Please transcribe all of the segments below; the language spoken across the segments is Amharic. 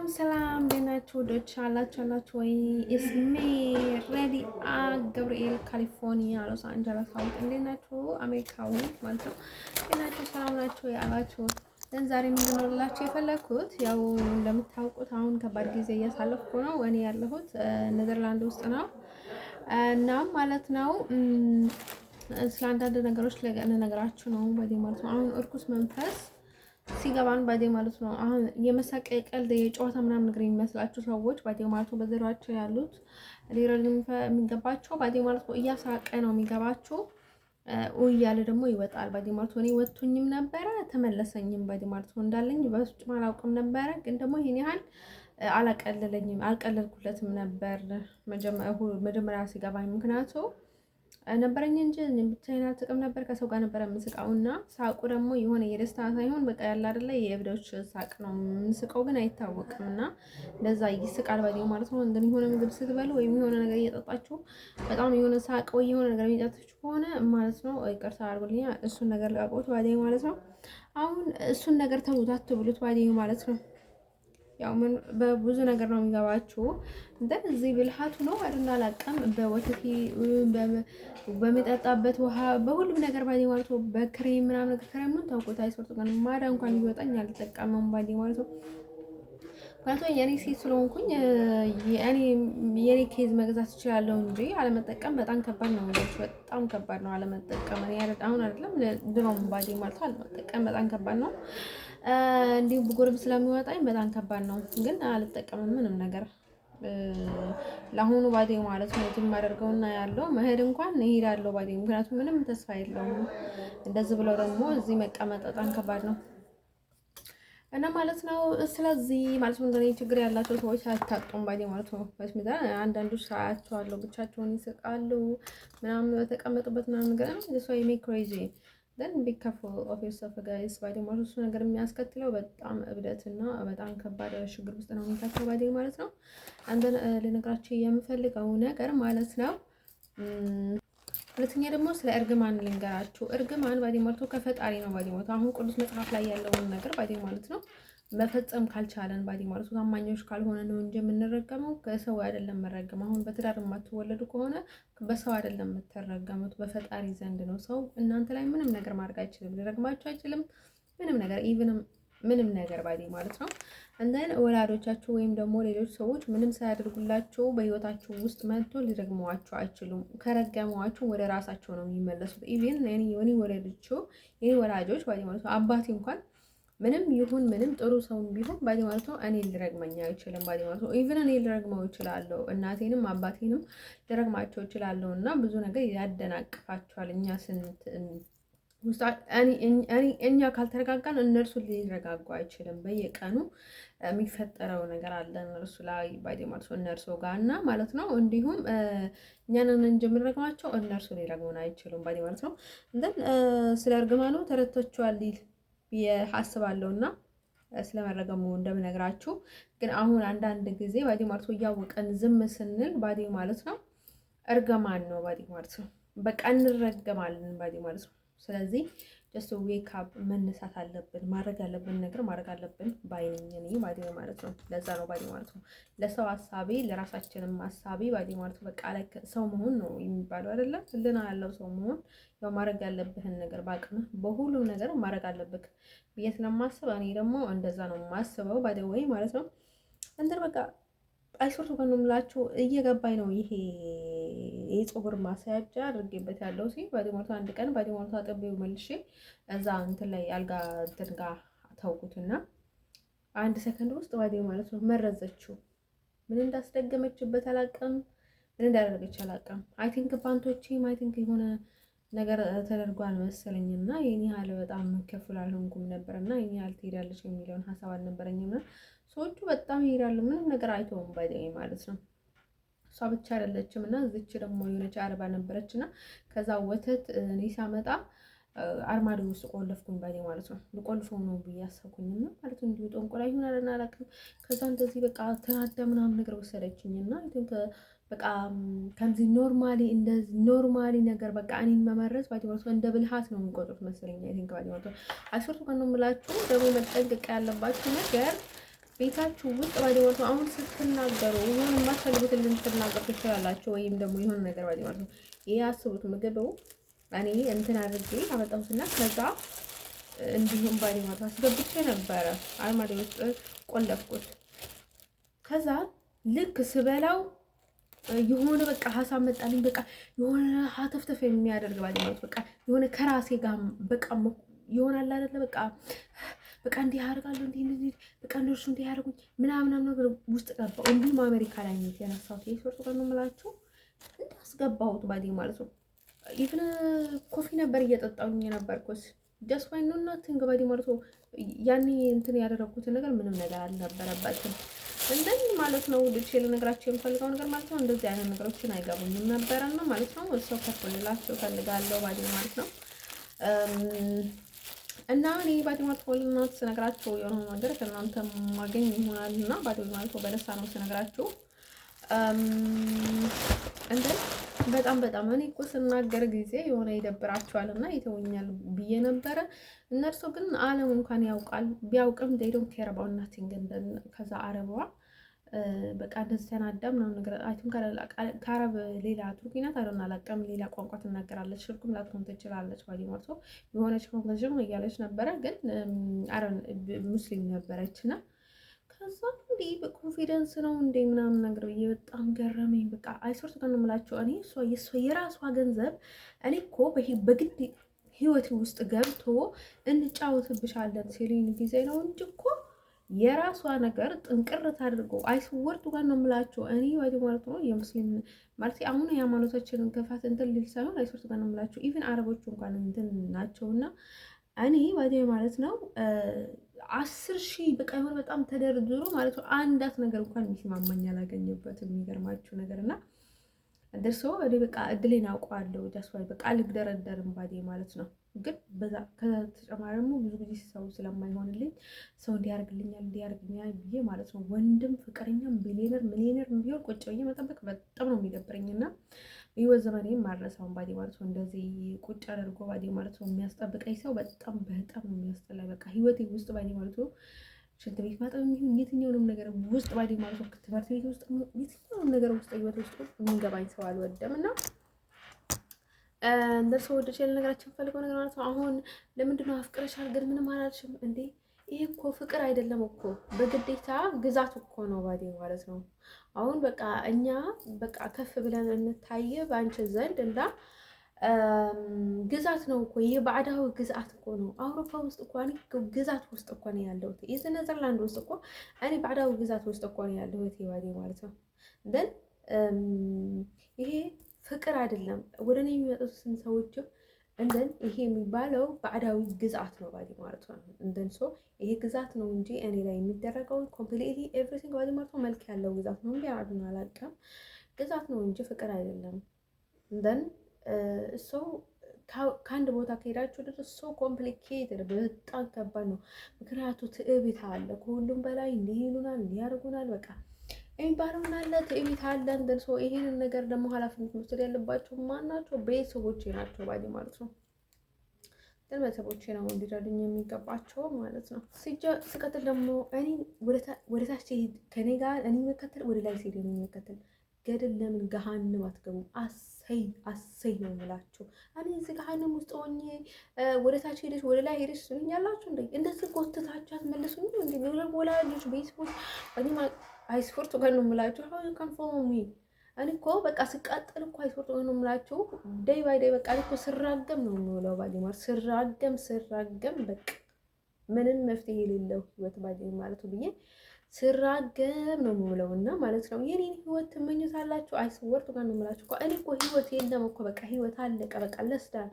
ሰላም ደህናችሁ ዶች አላችሁ ወይ? እስሜ ሬዲ ገብርኤል ካሊፎርኒያ ሎስ አንጀለስ አውት እንዴት ናችሁ? አሜሪካዊ ማለት ነው። ደህናችሁ ሰላም ናችሁ ያላችሁ ዛሬ ምንድን ነው ልላችሁ የፈለኩት ያው እንደምታውቁት አሁን ከባድ ጊዜ እያሳለፍኩ ነው። እኔ ያለሁት ኔዘርላንድ ውስጥ ነው እና ማለት ነው ስለ አንዳንድ ነገሮች ልነግራችሁ ነው ማለት ነው። አሁን እርኩስ መንፈስ ሲገባን ባዴ ማለት ነው። አሁን የመሳቅ ቀልድ የጨዋታ ምናምን ነገር የሚመስላችሁ ሰዎች ባዴ ማለት ነው በዙሪያቸው ያሉት ሊረዱ የሚገባቸው ባዴ ማለት ነው። እያሳቀ ነው የሚገባቸው እያለ ደግሞ ይወጣል ባዴ ማለት ነው። እኔ ወጥቶኝም ነበረ ተመለሰኝም ባዴ ማለት ነው። እንዳለኝ በፍጹም አላውቅም ነበረ፣ ግን ደግሞ ይሄን ያህል አልቀለልኩለትም ነበር መጀመሪያ ሲገባኝ ምክንያቱም ነበረኝ እንጂ ብቻዬን አልስቅም ነበር። ከሰው ጋር ነበር የምስቃውና ሳቁ ደግሞ የሆነ የደስታ ሳይሆን በቃ ያለ አይደለ የእብዶች ሳቅ ነው የምንስቀው፣ ግን አይታወቅም እና እንደዛ ይስቃል ባዴ ማለት ነው። እንደን የሆነ ምግብ ስትበሉ ወይም የሆነ ነገር እየጠጣችሁ በጣም የሆነ ሳቅ ወይ የሆነ ነገር እየጠጣችሁ ከሆነ ማለት ነው ይቅርታ አድርጉልኝ፣ እሱን ነገር ልቀቁት ባዴ ማለት ነው። አሁን እሱን ነገር ተውት አትብሉት ባዴ ማለት ነው። ያው ምን በብዙ ነገር ነው የሚገባችሁ። እንደዚህ ብልሃቱ ነው አይደል? አላውቅም። በወተት በሚጠጣበት ውሃ በሁሉም ነገር ባዴ ማለት ነው። በክሬም ምናምን ነገር ክሬሙን ታውቁት አይሰርቱ ግን ማዳ እንኳን ቢወጣኝ አልጠቀመም ባዴ ማለት ነው። ምክንያቱም የኔ ሴት ስለሆንኩኝ የኔ ኬዝ መግዛት እችላለሁ እንጂ አለመጠቀም በጣም ከባድ ነው። በጣም ከባድ ነው አለመጠቀም። እኔ አሁን አይደለም ድሮም ባዴ ማለት አለመጠቀም በጣም ከባድ ነው። እንዲሁ ብጎርብ ስለሚወጣኝ በጣም ከባድ ነው፣ ግን አልጠቀምም ምንም ነገር ለአሁኑ ባዴ ማለት ነው። የማደርገውና ያለው መሄድ እንኳን እሄዳለሁ ባዴ፣ ምክንያቱም ምንም ተስፋ የለውም። እንደዚህ ብለው ደግሞ እዚህ መቀመጥ በጣም ከባድ ነው እና ማለት ነው። ስለዚህ ማለት ነው እንደኔ ችግር ያላቸው ሰዎች አታጡም ባዴ ማለት ነው። በስሚታ አንዳንዶች ሳያቸዋለሁ ብቻቸውን ይስቃሉ ምናምን በተቀመጡበት ምናምን ነገር ነው ሰው ሜክ ክሬዚ then be careful of yourself guys ባዴ ማለት እሱ ነገር የሚያስከትለው በጣም እብደትና በጣም ከባድ ችግር ውስጥ ነው የሚታከው ባዴ ማለት ነው። አንደን ልነግራችሁ የምፈልገው ነገር ማለት ነው። ሁለተኛ ደግሞ ስለ እርግማን ልንገራችሁ። እርግማን ባዴ ማለት ከፈጣሪ ነው ባዴ ማለት አሁን ቅዱስ መጽሐፍ ላይ ያለውን ነገር ባዴ ማለት ነው መፈጸም ካልቻለን ባዴ ማለት ታማኞች ካልሆነ ነው እንጂ የምንረገመው ከሰው አይደለም መረገም። አሁን በትዳር የማትወለዱ ከሆነ በሰው አይደለም የምትረገሙት በፈጣሪ ዘንድ ነው። ሰው እናንተ ላይ ምንም ነገር ማድረግ አይችልም፣ ሊረግማችሁ አይችልም ምንም ነገር ኢቭን ምንም ነገር ባዴ ማለት ነው። እንደን ወላጆቻችሁ ወይም ደግሞ ሌሎች ሰዎች ምንም ሳያደርጉላችሁ በህይወታችሁ ውስጥ መጥቶ ሊረግሟችሁ አይችሉም። ከረገሟችሁ ወደ ራሳቸው ነው የሚመለሱት። ኢቭን እኔ ወላጆች ባዴ ማለት ነው አባቴ እንኳን ምንም ይሁን ምንም ጥሩ ሰው ቢሆን ባዴ ማለት ነው እኔ ልረግመኛ አይችልም ባዴ ማለት ነው። ኢቭን እኔ ልረግመው እችላለሁ፣ እናቴንም አባቴንም ልረግማቸው እችላለሁ እና ብዙ ነገር ያደናቅፋቸዋል። እኛ ስንት እኛ ካልተረጋጋን እነርሱ ሊረጋጉ አይችልም። በየቀኑ የሚፈጠረው ነገር አለ እነርሱ ላይ ባዴ ማለት ነው እነርሱ ጋር እና ማለት ነው። እንዲሁም እኛንን እንጂ የምንረግማቸው እነርሱ ሊረግሙን አይችሉም ባዴ ማለት ነው። እንደን ስለ እርግማኑ ተረድታችኋል ብዬ አስባለሁ እና ስለመረገሙ እንደምነግራችሁ። ግን አሁን አንዳንድ ጊዜ ባዴ ማለት ነው እያወቀን ዝም ስንል ባዴ ማለት ነው እርግማን ነው ባዴ ማለት ነው። በቃ እንረገማለን ባዴ ማለት ነው። ስለዚህ ጀስት ዌክ አፕ መነሳት አለብን። ማድረግ ያለብን ነገር ማድረግ አለብን ባይነኝ እኔ ባዴ ማለት ነው። ለዛ ነው ባዴ ማለት ነው ለሰው ሀሳቢ ለራሳችንም ሀሳቢ ባዴ ማለት ነው። በቃ ላይ ሰው መሆን ነው የሚባለው አይደለም። ህልና ያለው ሰው መሆን ያው ማድረግ ያለብህን ነገር በአቅምህ በሁሉም ነገር ማድረግ አለብህ ብዬ ስለማስብ እኔ ደግሞ እንደዛ ነው የማስበው ባዴ ወይ ማለት ነው። እንትን በቃ አይሶርቱ ከሆነ ምላችሁ እየገባኝ ነው። ይሄ የፀጉር ማሳያጃ አድርጌበት ያለው ባዴ ማለት አንድ ቀን ባዴ ማለት አጥቤው መልሼ እዛ እንትን ላይ አልጋ እንትን ጋር ታውቁትና አንድ ሰከንድ ውስጥ ባዴ ማለት ነው መረዘችው። ምን እንዳስደገመችበት አላውቅም፣ ምን እንዳደረገች አላውቅም። አይ ቲንክ ፓንቶቼም አይ ቲንክ የሆነ ነገር ተደርጓል መሰለኝና የኔ ያህል በጣም ከፍል አልሆንኩም ነበርና የኔ ያህል ትሄዳለች የሚለውን ሀሳብ አልነበረኝም። ሰዎቹ በጣም ይሄዳሉ ምንም ነገር አይተውም ባዴ ማለት ነው። እሷ ብቻ አይደለችም እና እዚች ደግሞ የሆነች አረባ ነበረችና ከዛ ወተት እኔ ሳመጣ አርማዲ ውስጥ ቆለፍኩኝ ባዴ ማለት ነው። ልቆልፈው ነው ብዬ አሰብኩኝና ማለት እንዲሁ ጠንቆላ ይሆን አላውቅም። ከዛ እንደዚህ በቃ ተናዳ ምናምን ነገር ወሰደችኝና አይ ቲንክ በቃ ከዚህ ኖርማሊ ነገር በቃ እኔን መመረዝ ባዴ ማለት እንደ ብልሃት ነው የሚቆጥሩት መሰለኝ። አይ ቲንክ ባዴ ማለት አይሶርቱ ከሆነ የምላችሁ ደግሞ መጠንቀቅ ያለባችሁ ነገር ቤታችሁ ውስጥ ባዲማርቶ አሁን ስትናገሩ የሆነ የማትፈልጉትን ልትናገሩ ትችላላችሁ፣ ወይም ደግሞ የሆነ ነገር ባዲማርቶ ይሄ አስቡት። ምግቡ እኔ እንትን አድርጌ አመጣሁትና ከዛ እንዲሁም ባዲማርቶ አስገብቼ ነበረ አልማዲ ውስጥ ቆለፍኩት። ከዛ ልክ ስበላው የሆነ በቃ ሀሳብ መጣልኝ። በቃ የሆነ ሀተፍተፍ የሚያደርግ ባዲማርቶ በቃ የሆነ ከራሴ ጋር በቃ ይሆናል አይደለ? በቃ እንዲህ ያደርጋሉ እንዲህ በቃ እነርሱ እንዲህ ያደርጉኝ ምናምን ነገር ውስጥ ገባሁ። እንዲሁም አሜሪካ ላይ ነው የነሳሁት። የሶርቱ ጋር ነው የምላችሁ እንዳስገባሁት ማለት ነው። ኢቭን ኮፊ ነበር እየጠጣሁኝ የነበርኩት ጀስት ዋይ ኖ ናቲንግ ማለት ነው። ያኔ እንትን ያደረኩትን ነገር ምንም ነገር አልነበረበትም። እንደዚህ ማለት ነው ልጅ ልነግራቸው የምፈልገው ነገር ማለት ነው። እንደዚህ አይነት ነገሮችን አይገቡኝም ነበረና ማለት ነው። ሰው ከፍልላቸው ፈልጋለሁ ማለት ነው። እና እኔ ባዲማርቶ ወልናት ስነግራችሁ የሆነ ነገር ከእናንተ ማገኝ ይሆናል እና ባዲማርቶ በደስታ ነው ስነግራችሁ። እንደ በጣም እኔ እኮ ስናገር ጊዜ የሆነ ይደብራቸዋል እና ይተውኛል ብዬ ነበረ። እነርሱ ግን ዓለም እንኳን ያውቃል ቢያውቅም they don't care about nothing። ከዛ አረቧ በቃ እንደዚህ ተናዳ ምናምን ነገር አይቱን ከአረብ ሌላ ቱርኪናት አይደል አላውቅም፣ ሌላ ቋንቋ ትናገራለች። ሽርኩም ላትሆን ትችላለች። ባዲማርቶ የሆነች ኮንቨርዥን እያለች ነበረ፣ ግን አረብ ሙስሊም ነበረችና ከዛ እንዴ በኮንፊደንስ ነው እንዴ ምናምን ነገር ብዬ በጣም ገረመኝ። በቃ አይሶርት ጋር ነው የምላቸው እኔ እሷ የራሷ ገንዘብ እኔ እኮ በግድ ህይወት ውስጥ ገብቶ እንጫወትብሻለን ሲሉኝ ጊዜ ነው እንጂ እኮ የራሷ ነገር ጥንቅርት አድርጎ አይስወርቱ ጋር ነው የምላቸው እኔ ባዲማርቶ ነው የሙስሊም ማለት አሁን የሃይማኖታችንን ክፋት እንትን ሊል ሳይሆን አይሶርት ጋር ነው የምላቸው። ኢቭን አረቦቹ እንኳን እንትን ናቸውና እኔ ባዲ ማለት ነው 10,000 በቃ የሆነ በጣም ተደርድሮ ማለት ነው አንዳት ነገር እንኳን የሚስማማኝ አላገኘበትም። የሚገርማችሁ ነገር እና ደርሶ እኔ በቃ እድሌን አውቀዋለሁ። ጃስዋይ በቃ ልግደረደርም ባዲ ማለት ነው። ግን በዛ ከተጨማሪ ደግሞ ብዙ ጊዜ ሰው ስለማይሆንልኝ ሰው እንዲያርግልኛል ብዬ ማለት ነው ወንድም ፍቅረኛም ሚሊዮነር ቢሆን ቁጭ ብዬ መጠበቅ በጣም ነው የሚደብረኝና በህይወት ዘመኔም ማረሳውን ባዲ ማለት ነው እንደዚህ ቁጭ አድርጎ ባዲ ማለት ነው የሚያስጠብቀኝ ሰው በጣም ነው የሚያስጠላኝ። በቃ ህይወቴ ውስጥ ባዲ ማለት ነው ሽንት ቤት ማጠብ የሚሆን የትኛውንም ነገር ውስጥ ባዲ ማለት ነው ትምህርት ቤት ውስጥ የትኛውንም ነገር ውስጥ ህይወት ውስጥ የሚገባኝ ሰው አልወደም እና እንደርሶ ወደ ቸል ነገራችን ፈልገው ነገር ማለት ነው። አሁን ለምንድነው አፍቅረሻል ግን ምንም አላልሽም እንዴ? ይሄ እኮ ፍቅር አይደለም እኮ በግዴታ ግዛት እኮ ነው ባዲ ማለት ነው። አሁን በቃ እኛ በቃ ከፍ ብለን እንታየ በአንቺ ዘንድ እና ግዛት ነው እኮ ይሄ ባዕዳዊ ግዛት እኮ ነው። አውሮፓ ውስጥ እኮ እኔ ግዛት ውስጥ እኮ ነው ያለሁት። እዚህ ኔዘርላንድ ውስጥ እኮ እኔ ባዕዳዊ ግዛት ውስጥ እኮ ነው ያለሁት ባዲ ማለት ነው። ግን ይሄ ፍቅር አይደለም። ወደ እኔ የሚመጡትን ሰዎችም እንደን ይሄ የሚባለው ባዕዳዊ ግዛት ነው ባዲ ማለት ነው። እንደን ሶ ይሄ ግዛት ነው እንጂ እኔ ላይ የሚደረገው ኮምፕሊትሊ ኤቭሪቲንግ ባዲ ማለት ነው መልክ ያለው ግዛት ነው እንዴ አዱን አላውቅም። ግዛት ነው እንጂ ፍቅር አይደለም። እንደን ሶ ከአንድ ቦታ ከሄዳችሁ ድረስ ሶ ኮምፕሊኬትድ በጣም ከባድ ነው። ምክንያቱ ትዕቢት አለ። ከሁሉም በላይ እንዲህ ይሉናል፣ እንዲህ ያደርጉናል። በቃ የሚባለውን አለ ትዕቢት አለ። እንደን ሶ ይሄንን ነገር ደግሞ ኃላፊነት መውሰድ ያለባቸው ማናቸው? ቤተሰቦቼ ናቸው ባዲ ማለት ነው። ግን ቤተሰቦቼ ነው እንዲረዱኝ የሚገባቸው ማለት ነው። ሲቀጥል ደግሞ እኔ ወደ ታች ሲሄድ ከኔ ጋር እኔ መከተል ወደ ላይ ሲሄድ ነው የሚከተል። ገደል ለምን ገሃንም አትገቡም? አሰይ ነው የምላችሁ። እኔ እዚህ ገሃንም ውስጥ ሆኜ ወደ ታች ሄደሽ ወደ ላይ ሄደሽ ትሉኛላችሁ እንዴ? እንደዚህ ጎትታችሁ አትመልሱኝ እንዴ? ወላጆች ቤተሰቦች እኔ አይስፖርት ጋር ነው የምላችሁ። አሁን ከንፎሚ እኔ እኮ በቃ ስቃጠል እኮ አይስፖርት ጋር ነው የምላችሁ። ዴይ ባይ ዴይ በቃ እኮ ስራገም ነው የምውለው ባዲ ማለት ስራገም በቃ ምንም መፍትሄ የሌለው ህይወት ባዲ ማለት ነው ብዬ ስራገም ነው የምውለው እና ማለት ነው። የኔን ህይወት ትመኙታላችሁ? አይስፖርት ጋር ነው የምላችሁ እኮ እኔ እኮ ህይወት የለም እኮ በቃ ህይወት አለቀ በቃ ለስዳን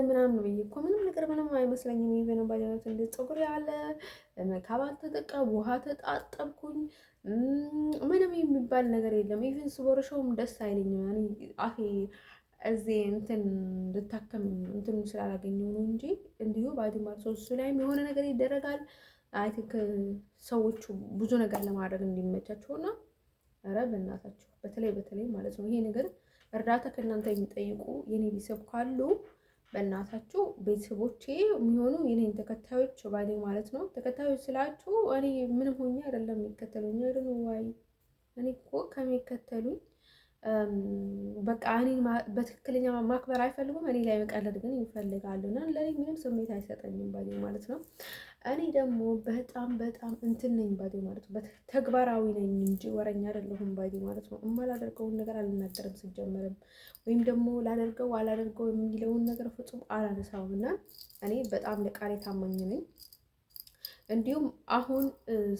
ምናምን ብዬ እኮ ምንም አይመስለኝም። ይሄ ነው ባዲ ማለት እንደ ፀጉር ያለ መካባት ተጠቀም ውሃ ተጣጠብኩኝ ምንም የሚባል ነገር የለም። ኢቭን ስቦርሾም ደስ አይለኝም። እኔ አፌ እዚህ እንትን ልታከም እንትን ስላላገኘው ነው እንጂ እንዲሁ ባዲ ማለት እሱ ላይም የሆነ ነገር ይደረጋል። አይ ቲንክ ሰዎቹ ብዙ ነገር ለማድረግ እንዲመቻቸውና ኧረ በእናታችሁ በተለይ ማለት ነው ይሄ ነገር እርዳታ ከእናንተ የሚጠይቁ የኔ ቤተሰብ ካሉ በእናታችሁ ቤተሰቦቼ የሚሆኑ የኔን ተከታዮች ባዴ ማለት ነው። ተከታዮች ስላችሁ እኔ ምንም ሆኜ አይደለም የሚከተሉኝ አይደል? ዋይ እኔ እኮ ከሚከተሉኝ በቃ እኔን በትክክለኛ ማክበር አይፈልጉም፣ እኔ ላይ መቀለድ ግን ይፈልጋሉ። እና ለኔ ምንም ስሜት አይሰጠኝም ባዴ ማለት ነው። እኔ ደግሞ በጣም በጣም እንትን ነኝ ባዴ ማለት ነው። ተግባራዊ ነኝ እንጂ ወረኛ አይደለሁም ባዴ ማለት ነው። የማላደርገውን ነገር አልናገርም ሲጀመርም፣ ወይም ደግሞ ላደርገው አላደርገው የሚለውን ነገር ፍጹም አላነሳውም። እና እኔ በጣም ለቃሌ ታማኝ ነኝ። እንዲሁም አሁን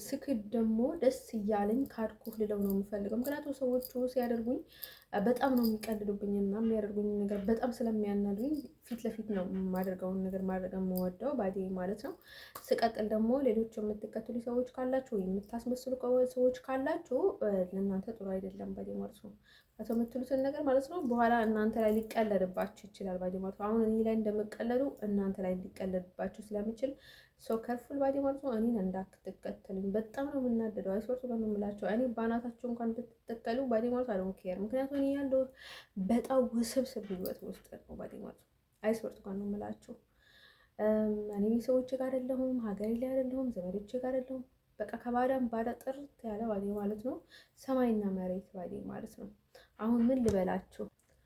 ስክድ ደግሞ ደስ እያለኝ ካድኩህ ልለው ነው የምፈልገው። ምክንያቱም ሰዎቹ ሲያደርጉኝ በጣም ነው የሚቀልዱብኝ እና የሚያደርጉኝ ነገር በጣም ስለሚያናዱኝ ፊት ለፊት ነው የማደርገውን ነገር ማድረግ የምወደው ባዴ ማለት ነው። ስቀጥል ደግሞ ሌሎች የምትከተሉ ሰዎች ካላችሁ ወይም የምታስመስሉ ሰዎች ካላችሁ ለእናንተ ጥሩ አይደለም ባዴ ማለት ነው። የምትሉትን ነገር ማለት ነው በኋላ እናንተ ላይ ሊቀለድባችሁ ይችላል ባዴ ማለት ነው። አሁን እኔ ላይ እንደምቀለዱ እናንተ ላይ ሊቀለድባችሁ ስለምችል ሰው ከርፉል ባዴ ማለት ነው። እኔን እንዳትከተሉኝ በጣም ነው የምናደደው። አይስወርቱ ነው የምላቸው። እኔ ባናታችሁ እንኳን ብትተከሉ ባዴ ማለት አይ ዶንት ኬር። ምክንያቱም እኔ ያለው በጣም ውስብስብ ህይወት ውስጥ ነው ባዴ ማለት ነው። አይስወርቱ ጋር ነው የምላችሁ። እኔ ሰዎች ጋር አይደለሁም፣ ሀገሬ ላይ አይደለሁም፣ ዘመዶቼ ጋር አይደለሁም። በቃ ከባዳም ባዳ ጥርት ያለ ባዴ ማለት ነው። ሰማይና መሬት ባዴ ማለት ነው። አሁን ምን ልበላችሁ?